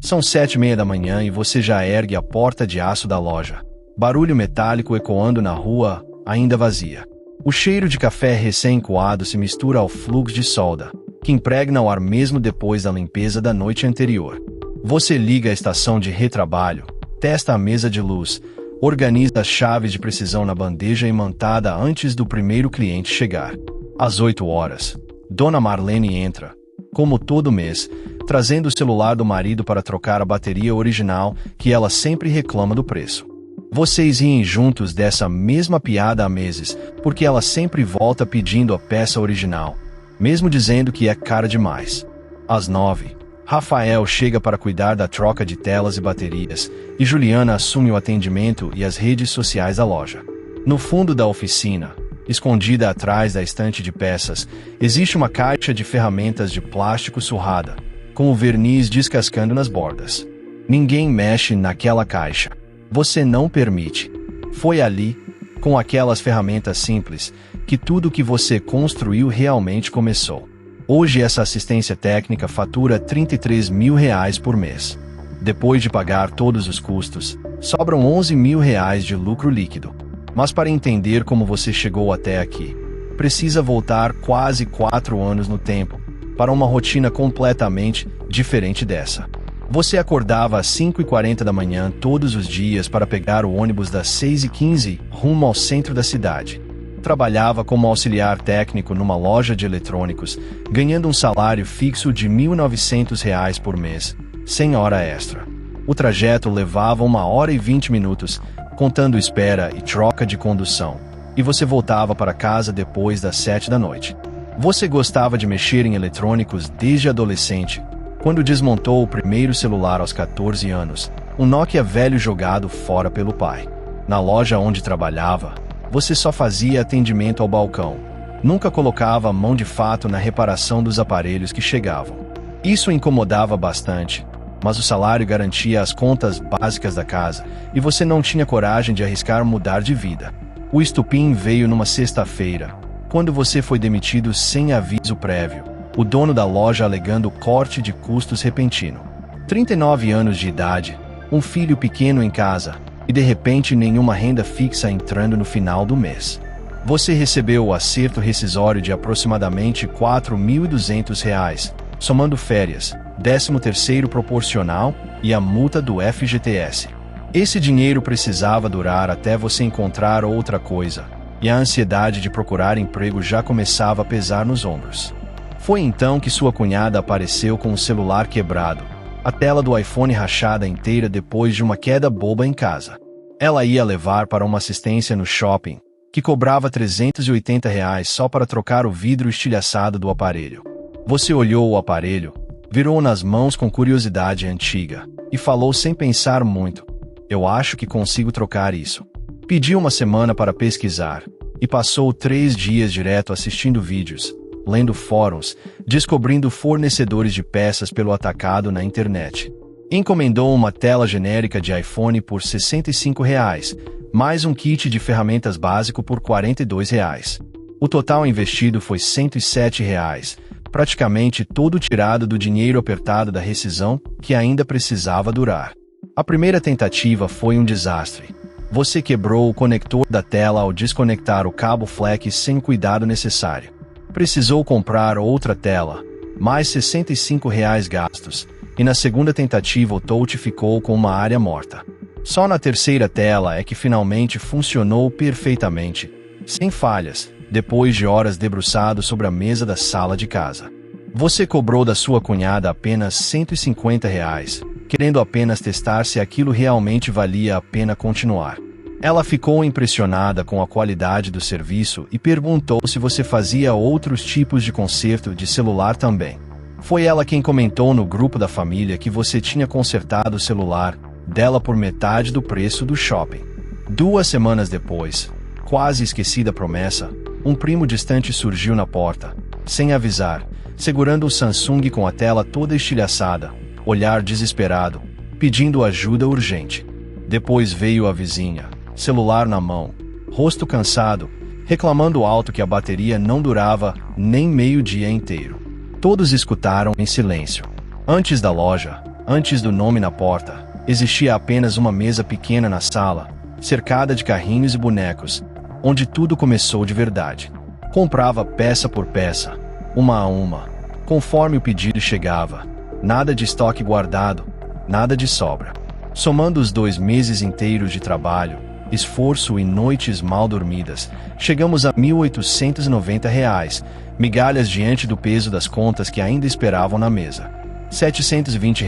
São 7h30 da manhã e você já ergue a porta de aço da loja. Barulho metálico ecoando na rua, ainda vazia. O cheiro de café recém-coado se mistura ao fluxo de solda, que impregna o ar mesmo depois da limpeza da noite anterior. Você liga a estação de retrabalho, testa a mesa de luz, organiza as chaves de precisão na bandeja imantada antes do primeiro cliente chegar. Às 8 horas, Dona Marlene entra, como todo mês, trazendo o celular do marido para trocar a bateria original que ela sempre reclama do preço. Vocês riem juntos dessa mesma piada há meses, porque ela sempre volta pedindo a peça original, mesmo dizendo que é cara demais. Às 9, Rafael chega para cuidar da troca de telas e baterias, e Juliana assume o atendimento e as redes sociais da loja. No fundo da oficina, escondida atrás da estante de peças, existe uma caixa de ferramentas de plástico surrada, com o verniz descascando nas bordas. Ninguém mexe naquela caixa. Você não permite. Foi ali, com aquelas ferramentas simples, que tudo o que você construiu realmente começou. Hoje essa assistência técnica fatura R$33 mil por mês. Depois de pagar todos os custos, sobram R$11 mil de lucro líquido. Mas para entender como você chegou até aqui, precisa voltar quase 4 anos no tempo, para uma rotina completamente diferente dessa. Você acordava às 5h40 da manhã todos os dias para pegar o ônibus das 6h15 rumo ao centro da cidade. Trabalhava como auxiliar técnico numa loja de eletrônicos, ganhando um salário fixo de R$1.900 por mês, sem hora extra. O trajeto levava 1h20, contando espera e troca de condução, e você voltava para casa depois das 7 da noite. Você gostava de mexer em eletrônicos desde adolescente, quando desmontou o primeiro celular aos 14 anos, um Nokia velho jogado fora pelo pai. Na loja onde trabalhava, você só fazia atendimento ao balcão. Nunca colocava a mão de fato na reparação dos aparelhos que chegavam. Isso incomodava bastante, mas o salário garantia as contas básicas da casa e você não tinha coragem de arriscar mudar de vida. O estupim veio numa sexta-feira, quando você foi demitido sem aviso prévio. O dono da loja alegando corte de custos repentino. 39 anos de idade, um filho pequeno em casa, e de repente nenhuma renda fixa entrando no final do mês. Você recebeu o acerto rescisório de aproximadamente R$4.200, somando férias, 13º proporcional e a multa do FGTS. Esse dinheiro precisava durar até você encontrar outra coisa, e a ansiedade de procurar emprego já começava a pesar nos ombros. Foi então que sua cunhada apareceu com o celular quebrado, a tela do iPhone rachada inteira depois de uma queda boba em casa. Ela ia levar para uma assistência no shopping, que cobrava R$380 só para trocar o vidro estilhaçado do aparelho. Você olhou o aparelho, virou nas mãos com curiosidade antiga, e falou sem pensar muito: "Eu acho que consigo trocar isso." Pediu uma semana para pesquisar, e passou 3 dias direto assistindo vídeos, lendo fóruns, descobrindo fornecedores de peças pelo atacado na internet. Encomendou uma tela genérica de iPhone por R$65, mais um kit de ferramentas básico por R$42. O total investido foi R$107, praticamente todo tirado do dinheiro apertado da rescisão, que ainda precisava durar. A primeira tentativa foi um desastre. Você quebrou o conector da tela ao desconectar o cabo flex sem o cuidado necessário. Precisou comprar outra tela, mais R$65 gastos, e na segunda tentativa o touch ficou com uma área morta. Só na terceira tela é que finalmente funcionou perfeitamente, sem falhas, depois de horas debruçado sobre a mesa da sala de casa. Você cobrou da sua cunhada apenas R$150, querendo apenas testar se aquilo realmente valia a pena continuar. Ela ficou impressionada com a qualidade do serviço e perguntou se você fazia outros tipos de conserto de celular também. Foi ela quem comentou no grupo da família que você tinha consertado o celular dela por metade do preço do shopping. 2 semanas depois, quase esquecida promessa, um primo distante surgiu na porta, sem avisar, segurando o Samsung com a tela toda estilhaçada, olhar desesperado, pedindo ajuda urgente. Depois veio a vizinha, celular na mão, rosto cansado, reclamando alto que a bateria não durava nem meio dia inteiro. Todos escutaram em silêncio. Antes da loja, Antes do nome na porta, existia apenas uma mesa pequena na sala, cercada de carrinhos e bonecos, onde tudo começou de verdade. Comprava peça por peça, uma a uma, conforme o pedido chegava. Nada de estoque guardado, nada de sobra. Somando os 2 meses inteiros de trabalho, esforço e noites mal dormidas, chegamos a R$ 1.890, migalhas diante do peso das contas que ainda esperavam na mesa. R$ 720,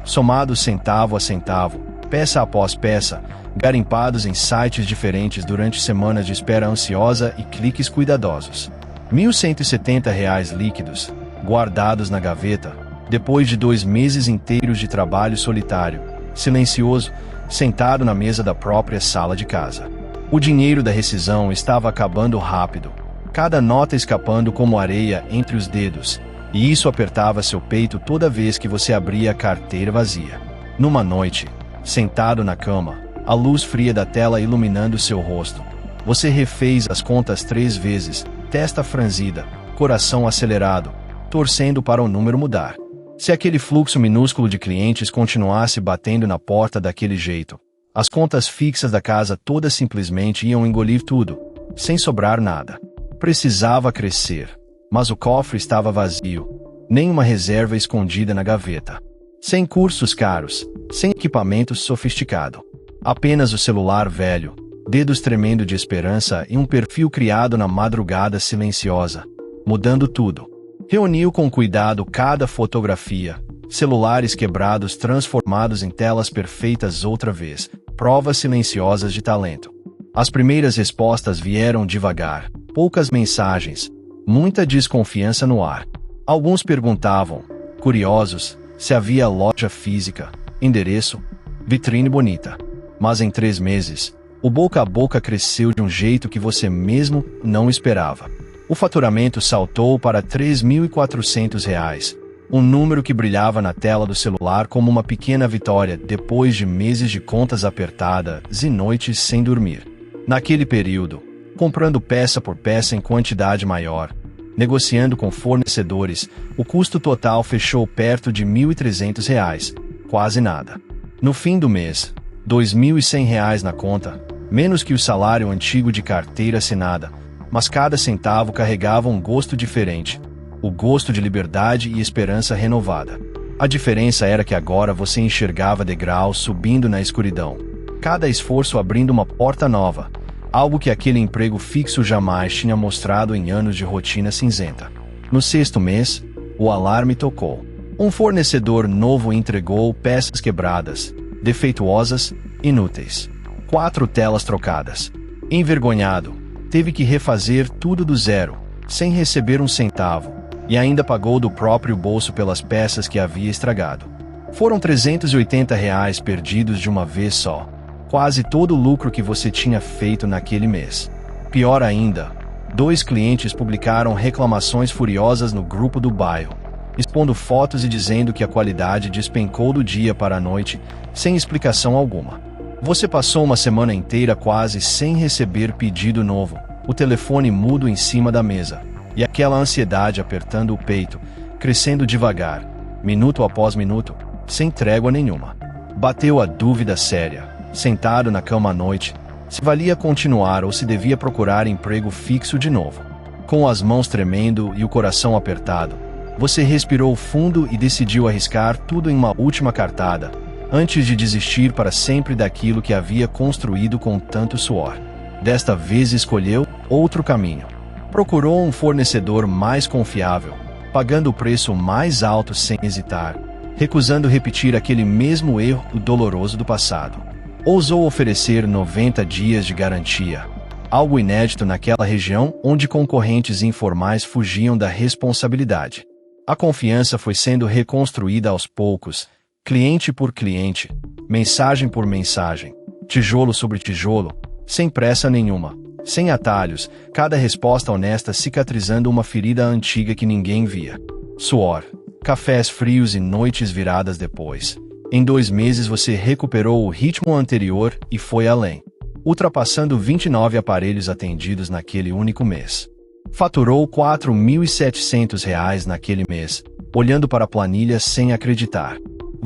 somados centavo a centavo, peça após peça, garimpados em sites diferentes durante semanas de espera ansiosa e cliques cuidadosos. R$ 1.170 líquidos, guardados na gaveta, depois de 2 meses inteiros de trabalho solitário, silencioso, sentado na mesa da própria sala de casa. O dinheiro da rescisão estava acabando rápido, cada nota escapando como areia entre os dedos, e isso apertava seu peito toda vez que você abria a carteira vazia. Numa noite, sentado na cama, a luz fria da tela iluminando seu rosto, você refez as contas 3 vezes, testa franzida, coração acelerado, torcendo para o número mudar. Se aquele fluxo minúsculo de clientes continuasse batendo na porta daquele jeito, as contas fixas da casa todas simplesmente iam engolir tudo, sem sobrar nada. Precisava crescer, mas o cofre estava vazio, nem uma reserva escondida na gaveta. Sem cursos caros, sem equipamento sofisticado. Apenas o celular velho, dedos tremendo de esperança e um perfil criado na madrugada silenciosa, mudando tudo. Reuniu com cuidado cada fotografia, celulares quebrados transformados em telas perfeitas outra vez, provas silenciosas de talento. As primeiras respostas vieram devagar, poucas mensagens, muita desconfiança no ar. Alguns perguntavam, curiosos, se havia loja física, endereço, vitrine bonita. Mas em 3 meses, o boca a boca cresceu de um jeito que você mesmo não esperava. O faturamento saltou para R$ 3.400, um número que brilhava na tela do celular como uma pequena vitória depois de meses de contas apertadas e noites sem dormir. Naquele período, comprando peça por peça em quantidade maior, negociando com fornecedores, o custo total fechou perto de R$ 1.300, quase nada. No fim do mês, R$ 2.100 na conta, menos que o salário antigo de carteira assinada, mas cada centavo carregava um gosto diferente, o gosto de liberdade e esperança renovada. A diferença era que agora você enxergava degraus subindo na escuridão, cada esforço abrindo uma porta nova, algo que aquele emprego fixo jamais tinha mostrado em anos de rotina cinzenta. No 6º mês, o alarme tocou. Um fornecedor novo entregou peças quebradas, defeituosas, inúteis. 4 telas trocadas. Envergonhado, teve que refazer tudo do zero, sem receber um centavo, e ainda pagou do próprio bolso pelas peças que havia estragado. Foram R$ 380 perdidos de uma vez só, quase todo o lucro que você tinha feito naquele mês. Pior ainda, 2 clientes publicaram reclamações furiosas no grupo do bairro, expondo fotos e dizendo que a qualidade despencou do dia para a noite, sem explicação alguma. Você passou uma semana inteira quase sem receber pedido novo, o telefone mudo em cima da mesa, e aquela ansiedade apertando o peito, crescendo devagar, minuto após minuto, sem trégua nenhuma. Bateu a dúvida séria, sentado na cama à noite, se valia continuar ou se devia procurar emprego fixo de novo. Com as mãos tremendo e o coração apertado, você respirou fundo e decidiu arriscar tudo em uma última cartada, antes de desistir para sempre daquilo que havia construído com tanto suor. Desta vez escolheu outro caminho. Procurou um fornecedor mais confiável, pagando o preço mais alto sem hesitar, recusando repetir aquele mesmo erro doloroso do passado. Ousou oferecer 90 dias de garantia, algo inédito naquela região onde concorrentes informais fugiam da responsabilidade. A confiança foi sendo reconstruída aos poucos, cliente por cliente, mensagem por mensagem, tijolo sobre tijolo, sem pressa nenhuma, sem atalhos, cada resposta honesta cicatrizando uma ferida antiga que ninguém via. Suor, cafés frios e noites viradas depois. Em 2 meses você recuperou o ritmo anterior e foi além, ultrapassando 29 aparelhos atendidos naquele único mês. Faturou R$ 4.700 naquele mês, olhando para a planilha sem acreditar.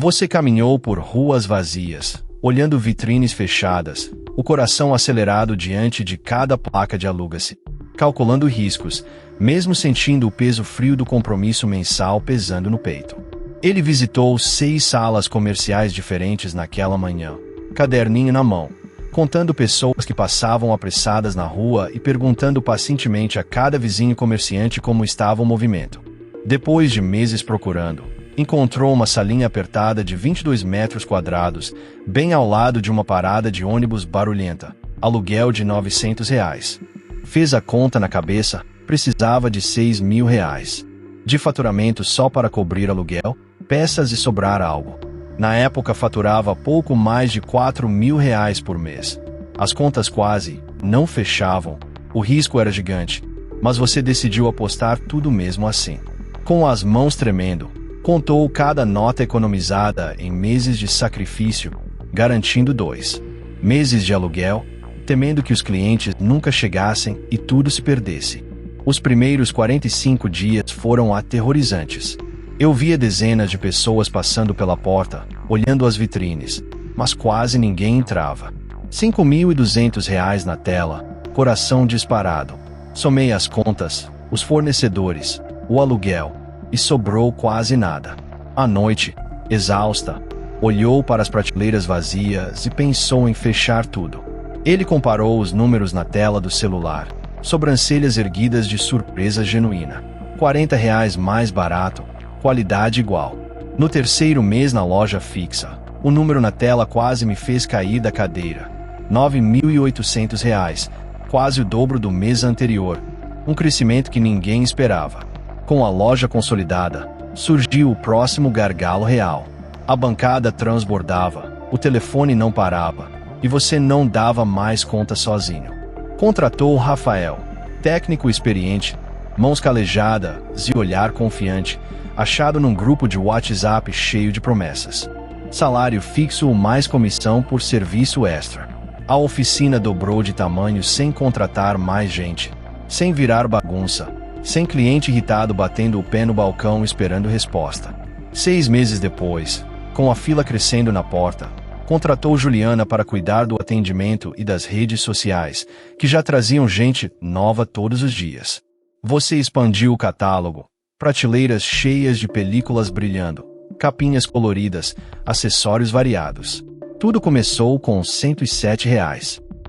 Você caminhou por ruas vazias, olhando vitrines fechadas, o coração acelerado diante de cada placa de aluga-se, calculando riscos, mesmo sentindo o peso frio do compromisso mensal pesando no peito. Ele visitou 6 salas comerciais diferentes naquela manhã, caderninho na mão, contando pessoas que passavam apressadas na rua e perguntando pacientemente a cada vizinho comerciante como estava o movimento. Depois de meses procurando, encontrou uma salinha apertada de 22 metros quadrados, bem ao lado de uma parada de ônibus barulhenta, aluguel de R$900. Fez a conta na cabeça, precisava de R$6.000. De faturamento só para cobrir aluguel, peças e sobrar algo. Na época faturava pouco mais de R$4.000 por mês. As contas quase não fechavam, o risco era gigante, mas você decidiu apostar tudo mesmo assim. Com as mãos tremendo, contou cada nota economizada em meses de sacrifício, garantindo 2 meses de aluguel, temendo que os clientes nunca chegassem e tudo se perdesse. Os primeiros 45 dias foram aterrorizantes. Eu via dezenas de pessoas passando pela porta, olhando as vitrines, mas quase ninguém entrava. R$5.200 na tela, coração disparado. Somei as contas, os fornecedores, o aluguel, e sobrou quase nada. À noite, exausta, olhou para as prateleiras vazias e pensou em fechar tudo. Ele comparou os números na tela do celular, sobrancelhas erguidas de surpresa genuína. R$40 mais barato, qualidade igual. No terceiro mês na loja fixa, o número na tela quase me fez cair da cadeira. R$9.800, quase o dobro do mês anterior. Um crescimento que ninguém esperava. Com a loja consolidada, surgiu o próximo gargalo real. A bancada transbordava, o telefone não parava, e você não dava mais conta sozinho. Contratou Rafael, técnico experiente, mãos calejadas e olhar confiante, achado num grupo de WhatsApp cheio de promessas. Salário fixo mais comissão por serviço extra. A oficina dobrou de tamanho sem contratar mais gente, sem virar bagunça, sem cliente irritado batendo o pé no balcão esperando resposta. 6 meses depois, com a fila crescendo na porta, contratou Juliana para cuidar do atendimento e das redes sociais, que já traziam gente nova todos os dias. Você expandiu o catálogo, prateleiras cheias de películas brilhando, capinhas coloridas, acessórios variados. Tudo começou com R$107.